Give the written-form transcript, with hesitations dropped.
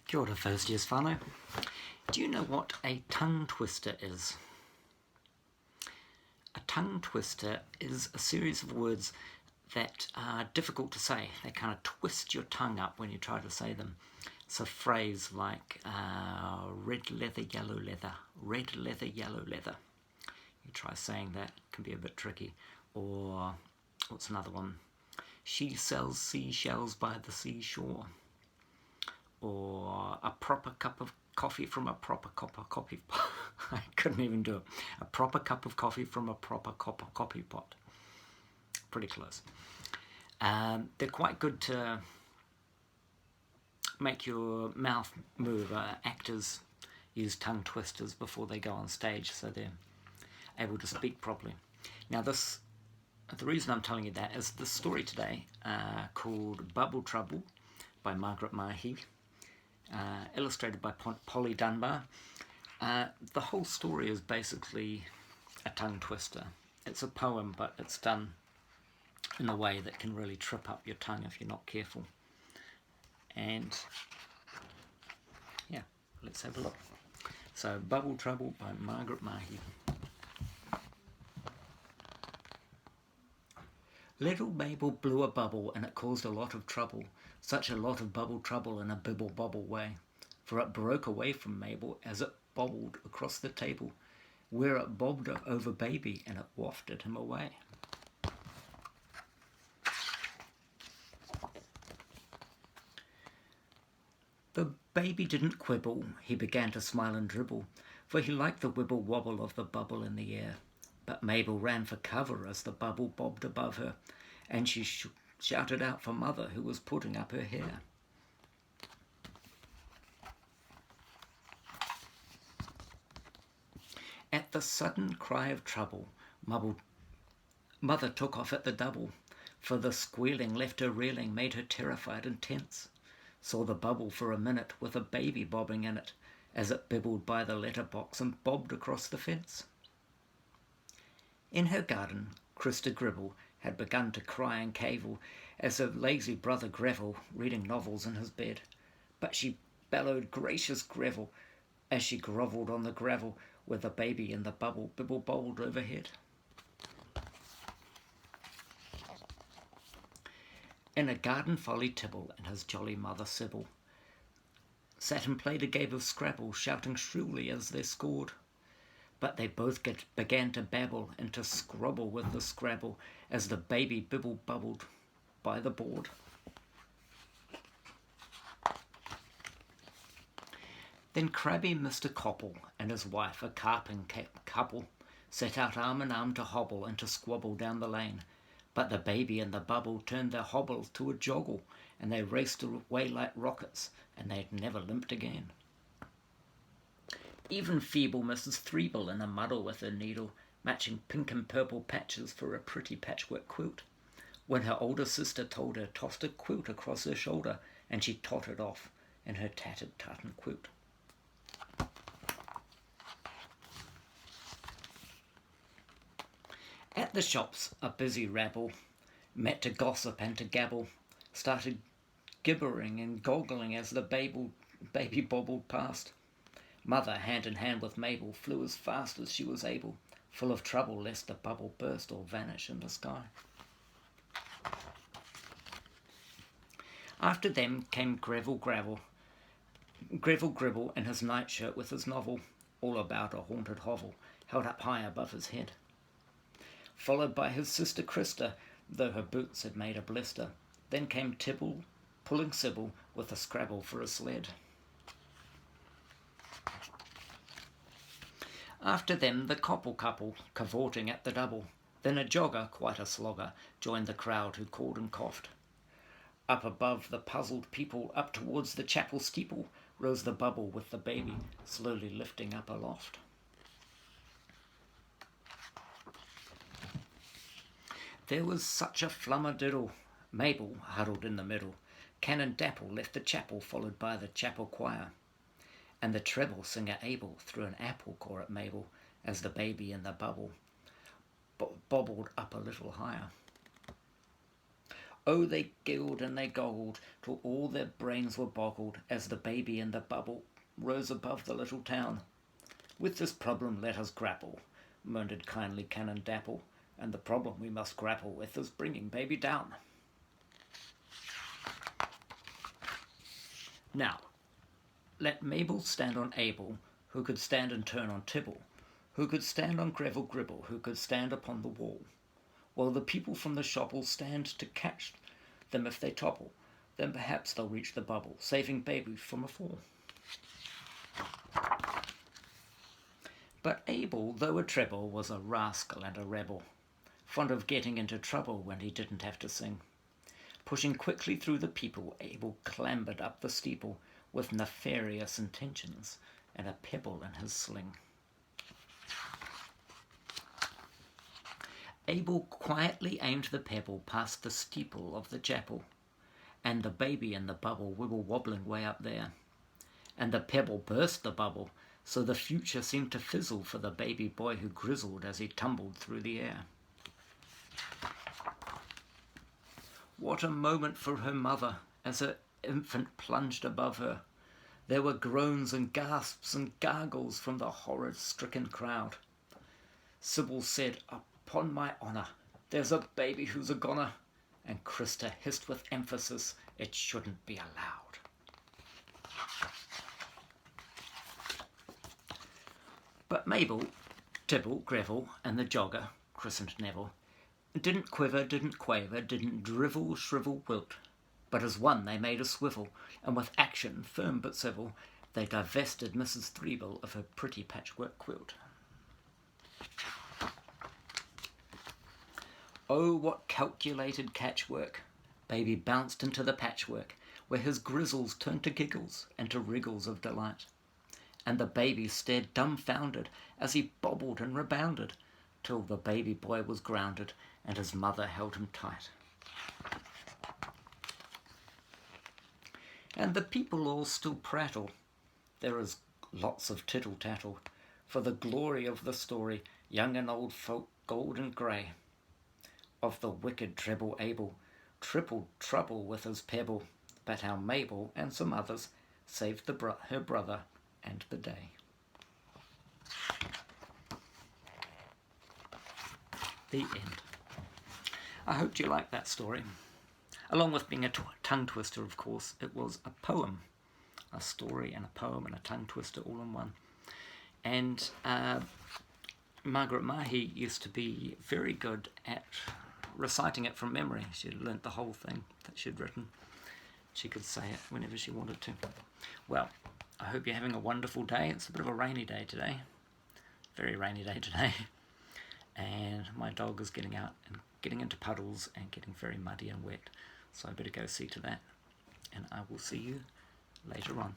Kia ora, first year's whānau. Do you know what a tongue twister is? A tongue twister is a series of words that are difficult to say. They kind of twist your tongue up when you try to say them. It's a phrase like red leather, yellow leather, red leather, yellow leather. You try saying that, it can be a bit tricky. Or, what's another one? She sells seashells by the seashore. Or a proper cup of coffee from a proper cup of coffee pot. I couldn't even do it. A proper cup of coffee from a proper cup of coffee pot. Pretty close. They're quite good to make your mouth move. Actors use tongue twisters before they go on stage, so they're able to speak properly. Now the reason I'm telling you that is the story today called Bubble Trouble by Margaret Mahy. Illustrated by Polly Dunbar. The whole story is basically a tongue twister. It's a poem, but it's done in a way that can really trip up your tongue if you're not careful. And yeah, let's have a look. So, Bubble Trouble by Margaret Mahy. Little Mabel blew a bubble and it caused a lot of trouble. Such a lot of bubble trouble in a bibble bobble way. For it broke away from Mabel as it bobbled across the table, where it bobbed over baby and it wafted him away. The baby didn't quibble, he began to smile and dribble, for he liked the wibble wobble of the bubble in the air. But Mabel ran for cover as the bubble bobbed above her, and she shouted out for Mother, who was putting up her hair. At the sudden cry of trouble, Mother took off at the double, for the squealing left her reeling, made her terrified and tense. Saw the bubble for a minute with a baby bobbing in it, as it bibbled by the letterbox and bobbed across the fence. In her garden, Christa Gribble had begun to cry and cavil as her lazy brother Greville reading novels in his bed. But she bellowed gracious Greville as she grovelled on the gravel where the baby and the bubble bibble bobbled overhead. In a garden folly Tibble and his jolly mother Sybil sat and played a game of Scrabble, shouting shrilly as they scored. But they both began to babble and to scrabble with the Scrabble as the baby bibble bubbled by the board. Then crabby Mr. Copple and his wife, a carping couple, set out arm in arm to hobble and to squabble down the lane. But the baby and the bubble turned their hobble to a joggle, and they raced away like rockets, and they'd never limped again. Even feeble Mrs. Threeble in a muddle with her needle, matching pink and purple patches for a pretty patchwork quilt, when her older sister told her, tossed a quilt across her shoulder, and she tottered off in her tattered tartan quilt. At the shops, a busy rabble met to gossip and to gabble, started gibbering and goggling as the baby bobbled past. Mother, hand in hand with Mabel, flew as fast as she was able, full of trouble lest the bubble burst or vanish in the sky. After them came Greville Gribble in his nightshirt with his novel, all about a haunted hovel, held up high above his head. Followed by his sister Christa, though her boots had made a blister. Then came Tibble, pulling Sybil with a Scrabble for a sled. After them the Copple couple, cavorting at the double. Then a jogger, quite a slogger, joined the crowd who called and coughed. Up above the puzzled people, up towards the chapel steeple, rose the bubble with the baby, slowly lifting up aloft. There was such a flummerdiddle, Mabel huddled in the middle. Canon Dapple left the chapel, followed by the chapel choir. And the treble singer Abel threw an apple core at Mabel as the baby in the bubble bobbled up a little higher. Oh, they giggled and they goggled till all their brains were boggled as the baby in the bubble rose above the little town. With this problem let us grapple, murmured kindly Canon Dapple, and the problem we must grapple with is bringing baby down. Now, let Mabel stand on Abel, who could stand and turn on Tibble, who could stand on Greville Gribble, who could stand upon the wall, while the people from the shop'll stand to catch them if they topple. Then perhaps they'll reach the bubble, saving baby from a fall. But Abel, though a treble, was a rascal and a rebel, fond of getting into trouble when he didn't have to sing. Pushing quickly through the people, Abel clambered up the steeple with nefarious intentions and a pebble in his sling. Abel quietly aimed the pebble past the steeple of the chapel, and the baby in the bubble we were wobbling way up there. And the pebble burst the bubble, so the future seemed to fizzle for the baby boy who grizzled as he tumbled through the air. What a moment for her mother as her infant plunged above her. There were groans and gasps and gargles from the horror-stricken crowd. Sybil said, "Upon my honour, there's a baby who's a goner," and Christa hissed with emphasis, "It shouldn't be allowed." But Mabel, Tibble, Greville, and the jogger, christened Neville, didn't quiver, didn't quaver, didn't drivel, shrivel, wilt, but as one they made a swivel, and with action, firm but civil, they divested Mrs. Threeble of her pretty patchwork quilt. Oh, what calculated catchwork! Baby bounced into the patchwork, where his grizzles turned to giggles and to wriggles of delight. And the baby stared dumbfounded as he bobbled and rebounded, till the baby boy was grounded and his mother held him tight. And the people all still prattle. There is lots of tittle-tattle, for the glory of the story, young and old folk, gold and grey, of the wicked treble Abel, triple trouble with his pebble, but how Mabel and some others saved her brother and the day. The end. I hope you liked that story. Along with being a tongue twister, of course, it was a poem. A story and a poem and a tongue twister all in one. And Margaret Mahy used to be very good at reciting it from memory. She'd learnt the whole thing that she'd written. She could say it whenever she wanted to. Well, I hope you're having a wonderful day. It's a bit of a rainy day today. Very rainy day today. And my dog is getting out and getting into puddles and getting very muddy and wet. So I better go see to that. And I will see you later on.